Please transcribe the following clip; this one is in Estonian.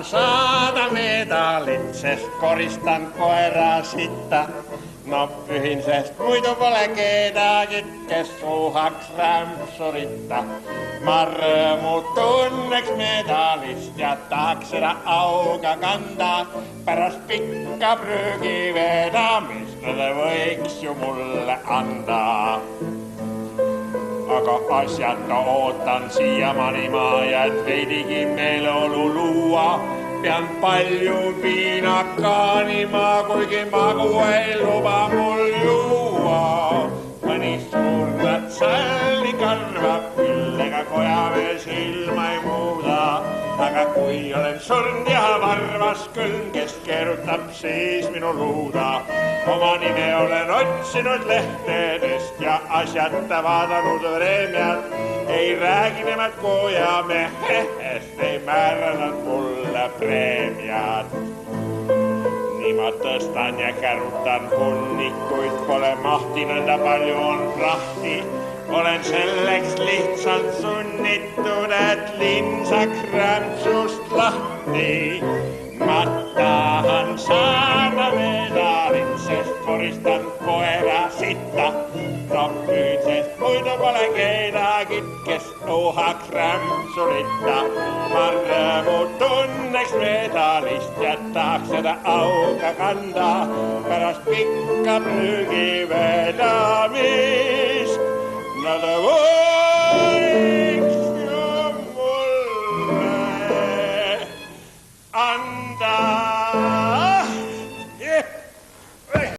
saada medalit, sest koristan koeraa sitta. No pyhin, sest muidu pole kedagi, kes suuhaks rämpsuritta. Ma rõõmu tunneks medalist ja tahaks seda auga kanda. Pärast pikka prügi vedamist te võiks ju mulle anda. Aga asjata ootan siiamaani ma ja et veidigi meeleolu luua. Pean palju viina kaanima, kuigi magu ei luba mul juua. Mõni suurnat salli karvab, küll ega kojamees ilma ei muuda. Aga kui olen surnud ja varvas külm, kes keerutab siis minu luuda. Oma nime olen otsinud lehtedest ja asjata vaadanud preemiat. Ei räägi nemad kojamehest, ei määranud mulle preemiat. Nii ma tõstan ja kärutan hunnikuid, pole mahti, nõnda palju on prahti. Olen selleks lihtsalt sunnitud, et linn saaks rämpsust lahti. Ma tahan saada medalit, sest koristan koera sitta. No nüüd, sest muidu pole kedagi, kes uhaks rämpsuritta. Ma rõõmu tunneks medalist ja tahaks seda auga kanda. Pärast pikka prügi